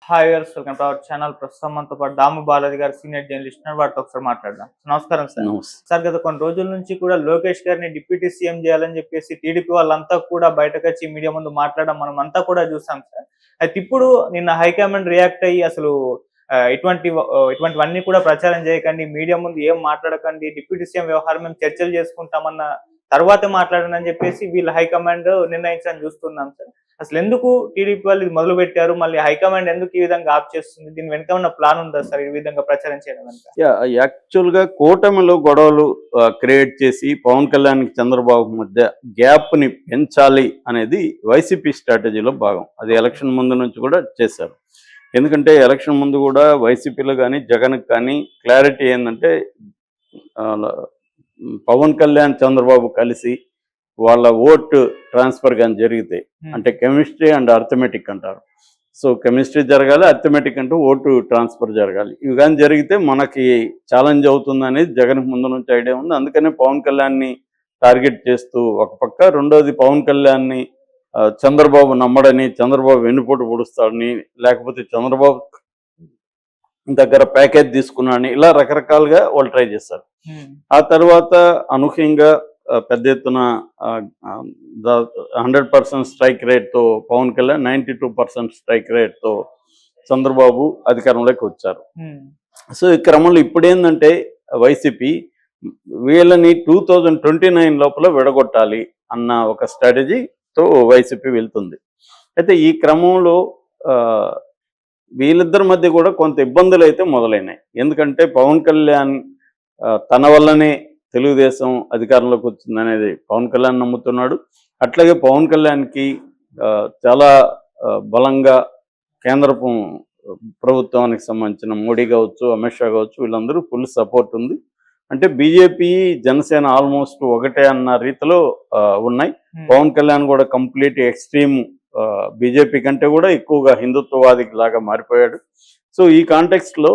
Hi viewers, welcome to our channel. ప్రస్తుతం మనతో పాటు దాము బాలాజీ గారు, సీనియర్ జర్నలిస్ట్, వారితో ఒకసారి మాట్లాడదాం. నమస్కారం సార్. నమస్తే. సార్, గత కొన్ని రోజుల నుంచి కూడా లోకేష్ గారిని డిప్యూటీ సీఎం చేయాలని చెప్పేసి టీడీపీ వాళ్ళంతా కూడా బయటకు వచ్చి మీడియా ముందు మాట్లాడడం మనం అంతా కూడా చూసాం సార్. అయితే ఇప్పుడు నిన్న హైకమాండ్ రియాక్ట్ అయ్యి అసలు ఇటువంటివన్నీ కూడా ప్రచారం చేయకండి, మీడియా ముందు ఏం మాట్లాడకండి, డిప్యూటీ సీఎం వ్యవహారం మేము చర్చలు చేసుకుంటామన్న తర్వాతే మాట్లాడండి అని చెప్పేసి వీళ్ళ హైకమాండ్ నిర్ణయించని చూస్తున్నాం సార్. అసలు ఎందుకు టీడీపీ వాళ్ళు ఇది మొదలు పెట్టారు, మళ్ళీ హైకమాండ్ ఎందుకు ఈ విధంగా ఆప్ చేస్తుంది, దీని వెనక ఉన్న ప్లాన్ ఉందా సార్ ఈ విధంగా ప్రచారం చేయడం వెనక? యాక్చువల్ గా కూటమిలో గొడవలు క్రియేట్ చేసి పవన్ కళ్యాణ్ చంద్రబాబు మధ్య గ్యాప్ ని పెంచాలి అనేది వైసీపీ స్ట్రాటజీలో భాగం. అది ఎలక్షన్ ముందు నుంచి కూడా చేశారు. ఎందుకంటే ఎలక్షన్ ముందు కూడా వైసీపీలో కానీ జగన్కి కానీ క్లారిటీ ఏంటంటే పవన్ కళ్యాణ్ చంద్రబాబు కలిసి వాళ్ళ ఓటు ట్రాన్స్ఫర్ కానీ జరిగితే, అంటే కెమిస్ట్రీ అండ్ అర్థమెటిక్ అంటారు. సో కెమిస్ట్రీ జరగాలి, అర్థమెటిక్ అంటే ఓటు ట్రాన్స్ఫర్ జరగాలి. ఇవి కానీ జరిగితే మనకి ఛాలెంజ్ అవుతుంది అనేది జగన్కి ముందు నుంచి ఐడియా ఉంది. అందుకనే పవన్ కళ్యాణ్ని టార్గెట్ చేస్తూ ఒక పక్క, రెండోది పవన్ కళ్యాణ్ని చంద్రబాబు నమ్మడని, చంద్రబాబు వెన్నుపోటు పొడుస్తాడని, లేకపోతే చంద్రబాబు దగ్గర ప్యాకేజ్ తీసుకున్నాడని, ఇలా రకరకాలుగా వాళ్ళు ట్రై చేస్తారు. ఆ తర్వాత అనూహ్యంగా పెద్ద ఎత్తున 100% స్ట్రైక్ రేట్తో పవన్ కళ్యాణ్, 92% స్ట్రైక్ రేట్తో చంద్రబాబు అధికారంలోకి వచ్చారు. సో ఈ క్రమంలో ఇప్పుడేందంటే వైసీపీ వీళ్ళని 2029 లోపల విడగొట్టాలి అన్న ఒక స్ట్రాటజీతో వైసీపీ వెళ్తుంది. అయితే ఈ క్రమంలో వీళ్ళిద్దరి మధ్య కూడా కొంత ఇబ్బందులు అయితే మొదలైనాయి. ఎందుకంటే పవన్ కళ్యాణ్ తన వల్లనే తెలుగుదేశం అధికారంలోకి వచ్చిందనేది పవన్ కళ్యాణ్ నమ్ముతున్నాడు. అట్లాగే పవన్ కళ్యాణ్కి చాలా బలంగా కేంద్ర ప్రభుత్వానికి సంబంధించిన మోడీ కావచ్చు, అమిత్ షా కావచ్చు, వీళ్ళందరూ ఫుల్ సపోర్ట్ ఉంది. అంటే బీజేపీ జనసేన ఆల్మోస్ట్ ఒకటే అన్న రీతిలో ఉన్నాయి. పవన్ కళ్యాణ్ కూడా కంప్లీట్ ఎక్స్ట్రీమ్ బీజేపీ కంటే కూడా ఎక్కువగా హిందుత్వవాదికి లాగా మారిపోయాడు. సో ఈ కాంటెక్స్ట్లో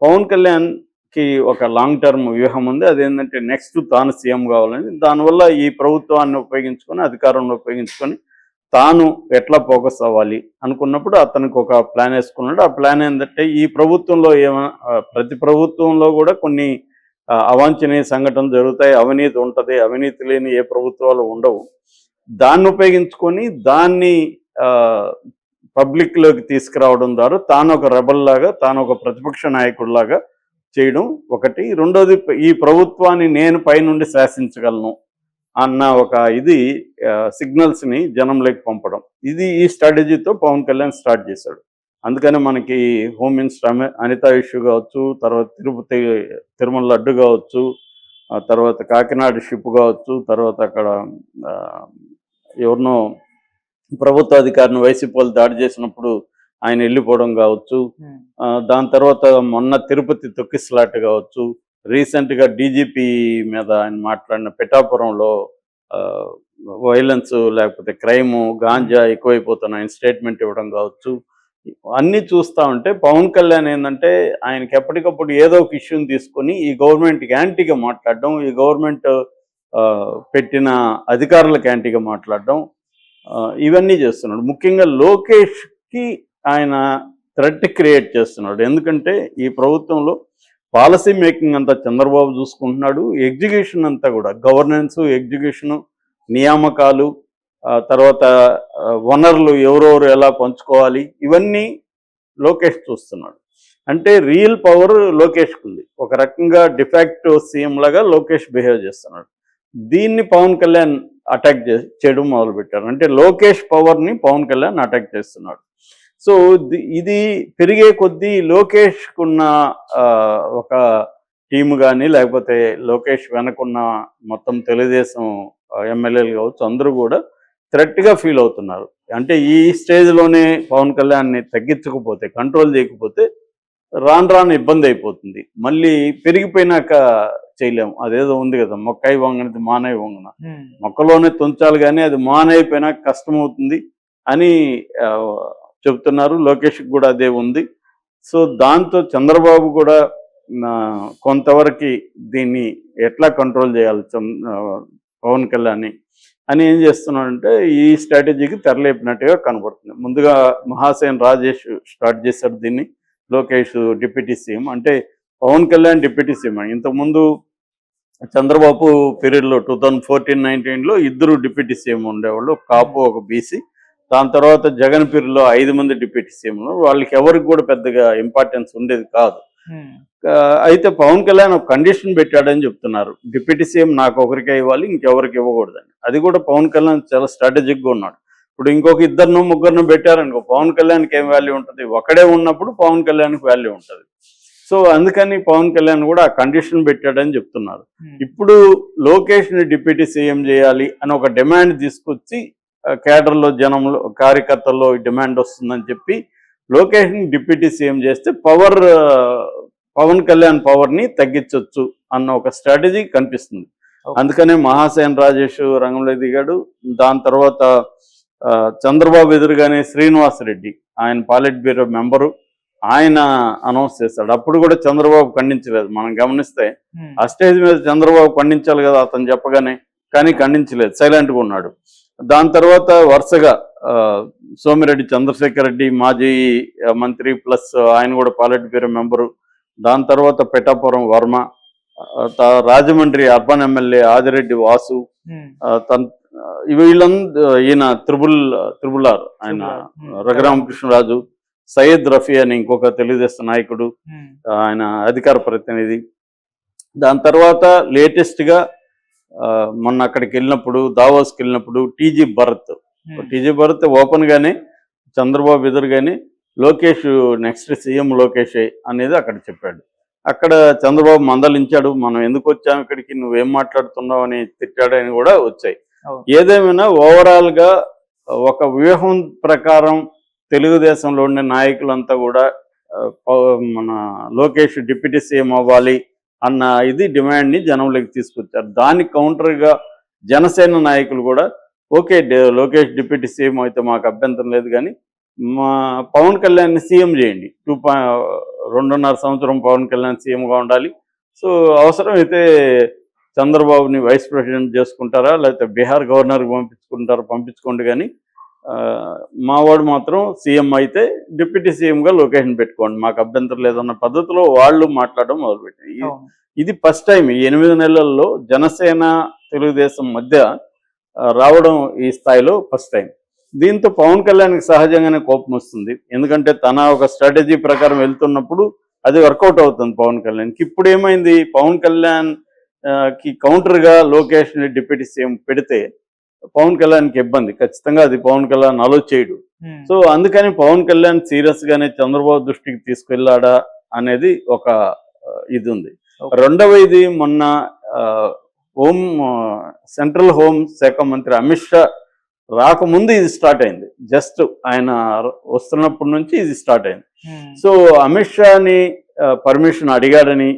పవన్ కళ్యాణ్కి ఒక లాంగ్ టర్మ్ వ్యూహం ఉంది. అదేంటంటే నెక్స్ట్ తాను సీఎం కావాలని, దానివల్ల ఈ ప్రభుత్వాన్ని ఉపయోగించుకొని, అధికారంలో ఉపయోగించుకొని తాను ఎట్లా ఫోకస్ అవ్వాలి అనుకున్నప్పుడు అతనికి ఒక ప్లాన్ వేసుకున్నాడు. ఆ ప్లాన్ ఏంటంటే, ఈ ప్రభుత్వంలో ప్రతి ప్రభుత్వంలో కూడా కొన్ని అవాంఛనీయ సంఘటనలు జరుగుతాయి, అవినీతి ఉంటుంది, అవినీతి లేని ఏ ప్రభుత్వాలు ఉండవు. దాన్ని ఉపయోగించుకొని దాన్ని పబ్లిక్లోకి తీసుకురావడం ద్వారా తాను ఒక రెబల్ లాగా, తాను ఒక ప్రతిపక్ష నాయకుడిలాగా చేయడం ఒకటి. రెండోది, ఈ ప్రభుత్వాన్ని నేను పైనుండి శాసించగలను అన్న ఒక సిగ్నల్స్ని జనంలోకి పంపడం. ఈ స్ట్రాటజీతో పవన్ కళ్యాణ్ స్టార్ట్ చేశాడు. అందుకని మనకి హోమ్ మినిస్టర్ అనిత ఇష్యూ కావచ్చు, తర్వాత తిరుమల లడ్డు కావచ్చు, తర్వాత కాకినాడ షిప్ కావచ్చు, తర్వాత అక్కడ ఎవరినో ప్రభుత్వ అధికారిని వైసీపీ వాళ్ళు దాడి చేసినప్పుడు ఆయన వెళ్ళిపోవడం కావచ్చు, దాని తర్వాత మొన్న తిరుపతి తొక్కిసలాట కావచ్చు, రీసెంట్గా డీజీపీ మీద ఆయన మాట్లాడిన పిఠాపురంలో వైలెన్స్ లేకపోతే క్రైము, గాంజా ఎక్కువైపోతున్న ఆయన స్టేట్మెంట్ ఇవ్వడం కావచ్చు, అన్నీ చూస్తూ ఉంటే పవన్ కళ్యాణ్ ఏంటంటే ఆయనకి ఎప్పటికప్పుడు ఏదో ఒక ఇష్యూని తీసుకొని ఈ గవర్నమెంట్కి యాంటీగా మాట్లాడడం, ఈ గవర్నమెంట్ పెట్టిన అధికారులకు యాంటీగా మాట్లాడడం, ఇవన్నీ చేస్తున్నాడు. ముఖ్యంగా లోకేష్కి ఆయన థ్రెట్ క్రియేట్ చేస్తున్నాడు. ఎందుకంటే ఈ ప్రభుత్వంలో పాలసీ మేకింగ్ అంతా చంద్రబాబు చూసుకుంటున్నాడు, ఎగ్జిక్యూషన్ అంతా కూడా గవర్నెన్స్, ఎగ్జిక్యూషను, నియామకాలు, తర్వాత వనరులు ఎవరెవరు ఎలా పంచుకోవాలి, ఇవన్నీ లోకేష్ చూస్తున్నాడు. అంటే రియల్ పవర్ లోకేష్కి ఉంది. ఒక రకంగా డిఫాక్టో సీఎం లాగా లోకేష్ బిహేవ్ చేస్తున్నాడు. దీన్ని పవన్ కళ్యాణ్ అటాక్ చేయడం మొదలుపెట్టారు. అంటే లోకేష్ పవర్ని పవన్ కళ్యాణ్ అటాక్ చేస్తున్నాడు. సో ఇది పెరిగే కొద్దీ లోకేష్కున్న ఒక టీము కానీ, లేకపోతే లోకేష్ వెనకున్న మొత్తం తెలుగుదేశం ఎమ్మెల్యేలు కావచ్చు, అందరూ కూడా థ్రెట్గా ఫీల్ అవుతున్నారు. అంటే ఈ స్టేజ్లోనే పవన్ కళ్యాణ్ని తగ్గించకపోతే, కంట్రోల్ చేయకపోతే రాను రాను ఇబ్బంది అయిపోతుంది. మళ్ళీ పెరిగిపోయినాక చేయలేము. అదేదో ఉంది కదా, మొక్కై వంగనది మానై వంగన, మొక్కలోనే తుంచాలి కానీ అది మానైపోయినాక కష్టమవుతుంది అని చెప్తున్నారు. లోకేష్కి కూడా అదే ఉంది. సో దాంతో చంద్రబాబు కూడా కొంతవరకు దీన్ని ఎట్లా కంట్రోల్ చేయాలి పవన్ కళ్యాణ్ని అని ఏం చేస్తున్నాడంటే ఈ స్ట్రాటజీకి తెరలేపినట్టుగా కనబడుతుంది. ముందుగా మహాసేన్ రాజేష్ స్టార్ట్ చేశాడు దీన్ని, లోకేష్ డిప్యూటీ సీఎం. అంటే పవన్ కళ్యాణ్ డిప్యూటీ సీఎం. ఇంతకుముందు చంద్రబాబు పీరియడ్లో 2014-19లో ఇద్దరు డిప్యూటీ సీఎం ఉండేవాళ్ళు, ఒక కాపు ఒక బీసీ. దాని తర్వాత జగన్ పీరియడ్లో 5 మంది డిప్యూటీ సీఎంలు. వాళ్ళకి ఎవరికి కూడా పెద్దగా ఇంపార్టెన్స్ ఉండేది కాదు. అయితే పవన్ కళ్యాణ్ ఒక కండిషన్ పెట్టాడని చెప్తున్నారు, డిప్యూటీ సీఎం నాకు ఒకరికే ఇవ్వాలి, ఇంకెవరికి ఇవ్వకూడదని. అది కూడా పవన్ కళ్యాణ్ చాలా స్ట్రాటజిక్గా ఉన్నాడు. ఇప్పుడు ఇంకొక ఇద్దరినో ముగ్గురినో పెట్టారనుకో, పవన్ కళ్యాణ్కి ఏం వాల్యూ ఉంటుంది? ఒకడే ఉన్నప్పుడు పవన్ కళ్యాణ్కి వాల్యూ ఉంటుంది. సో అందుకని పవన్ కళ్యాణ్ కూడా ఆ కండిషన్ పెట్టాడని చెప్తున్నారు. ఇప్పుడు లోకేష్ని డిప్యూటీ సీఎం చేయాలి అని ఒక డిమాండ్ తీసుకొచ్చి కేడర్లో, జనంలో, కార్యకర్తల్లో డిమాండ్ వస్తుందని చెప్పి లోకేష్ని డిప్యూటీ సీఎం చేస్తే పవన్ కళ్యాణ్ పవర్ని తగ్గించవచ్చు అన్న ఒక స్ట్రాటజీ కనిపిస్తుంది. అందుకనే మహాసేన్ రాజేష్ రంగంలో దిగాడు. దాని తర్వాత చంద్రబాబు ఎదురుగానే శ్రీనివాస్ రెడ్డి, ఆయన పాలిట్ బ్యూరో మెంబరు, ఆయన అనౌన్స్ చేశాడు. అప్పుడు కూడా చంద్రబాబు ఖండించలేదు. మనం గమనిస్తే ఆ స్టేజ్ మీద చంద్రబాబు ఖండించాలి కదా అతను చెప్పగానే, కానీ ఖండించలేదు, సైలెంట్గా ఉన్నాడు. దాని తర్వాత వరుసగా సోమిరెడ్డి చంద్రశేఖర్ రెడ్డి మాజీ మంత్రి ప్లస్ ఆయన కూడా పాలిట్ బ్యూరో మెంబరు. దాని తర్వాత పిఠాపురం వర్మ, రాజమండ్రి అర్బన్ ఎమ్మెల్యే ఆదిరెడ్డి వాసు, ఈయన త్రిబుల్ ఆర్ ఆయన రఘురామకృష్ణరాజు, సయ్యద్ రఫీ అని ఇంకొక తెలుగుదేశం నాయకుడు, ఆయన అధికార ప్రతినిధి. దాని తర్వాత లేటెస్ట్గా మొన్న అక్కడికి వెళ్ళినప్పుడు, దావోస్కి వెళ్ళినప్పుడు టీజీ భరత్ ఓపెన్గానే చంద్రబాబు ఎదురుగానే లోకేష్ నెక్స్ట్ సీఎం లోకేష్ అనేది అక్కడ చెప్పాడు. అక్కడ చంద్రబాబు మందలించాడు, మనం ఎందుకు వచ్చాము ఇక్కడికి, నువ్వేం మాట్లాడుతున్నావు అని తిట్టాడని కూడా వచ్చాయి. ఏదేమైనా ఓవరాల్గా ఒక వ్యూహం ప్రకారం తెలుగుదేశంలో ఉండే నాయకులంతా కూడా మన లోకేష్ డిప్యూటీ సీఎం అవ్వాలి అన్న ఇది డిమాండ్ని జనంలోకి తీసుకొచ్చారు. దానికి కౌంటర్గా జనసేన నాయకులు కూడా ఓకే లోకేష్ డిప్యూటీ సీఎం అయితే మాకు అభ్యంతరం లేదు, కానీ మా పవన్ కళ్యాణ్ని సీఎం చేయండి, 2.5 సంవత్సరం పవన్ కళ్యాణ్ సీఎంగా ఉండాలి. సో అవసరమైతే చంద్రబాబుని వైస్ ప్రెసిడెంట్ చేసుకుంటారా, లేకపోతే బీహార్ గవర్నర్కి పంపించుకోండి, కానీ మావాడు మాత్రం సీఎం అయితే డిప్యూటీ సీఎంగా లొకేషన్ పెట్టుకోండి, మాకు అభ్యంతరం లేదన్న పద్ధతిలో వాళ్ళు మాట్లాడడం మొదలుపెట్టారు. ఇది ఫస్ట్ టైం ఈ 8 నెలల్లో జనసేన తెలుగుదేశం మధ్య రావడం ఈ స్థాయిలో ఫస్ట్ టైం. దీంతో పవన్ కళ్యాణ్కి సహజంగానే కోపం వస్తుంది, ఎందుకంటే తన ఒక స్ట్రాటజీ ప్రకారం వెళ్తున్నప్పుడు అది వర్కౌట్ అవుతుంది పవన్ కళ్యాణ్కి. ఇప్పుడు ఏమైంది, పవన్ కళ్యాణ్ కి కౌంటర్గా లోకేష్ని డిప్యూటీ సీఎం పెడితే పవన్ కళ్యాణ్కి ఇబ్బంది, ఖచ్చితంగా అది పవన్ కళ్యాణ్ అలో చేయడు. సో అందుకని పవన్ కళ్యాణ్ సీరియస్ గానే చంద్రబాబు దృష్టికి తీసుకెళ్లాడా అనేది ఒక ఇది ఉంది. రెండవది, మొన్న సెంట్రల్ హోమ్ శాఖ మంత్రి అమిత్ షా రాకముందు ఇది స్టార్ట్ అయింది, జస్ట్ ఆయన వస్తున్నప్పటి నుంచి ఇది స్టార్ట్ అయింది. సో అమిత్ షాని పర్మిషన్ అడిగాడని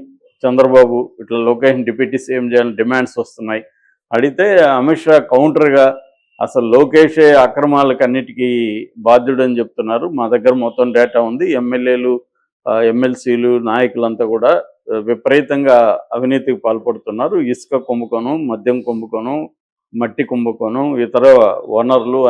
చంద్రబాబు, ఇట్లా లోకేష్ డిప్యూటీ సీఎం చేయాలని డిమాండ్స్ వస్తున్నాయి. అడిగితే అమిత్ షా కౌంటర్గా అసలు లోకేషే అక్రమాలకు అన్నిటికీ బాధ్యుడని చెప్తున్నారు, మా దగ్గర మొత్తం డేటా ఉంది, ఎమ్మెల్యేలు ఎమ్మెల్సీలు నాయకులంతా కూడా విపరీతంగా అవినీతికి పాల్పడుతున్నారు, ఇసుక కుంభకోణం, మద్యం కుంభకోణం, మట్టి కుంభకోణం, ఇతర వనరులు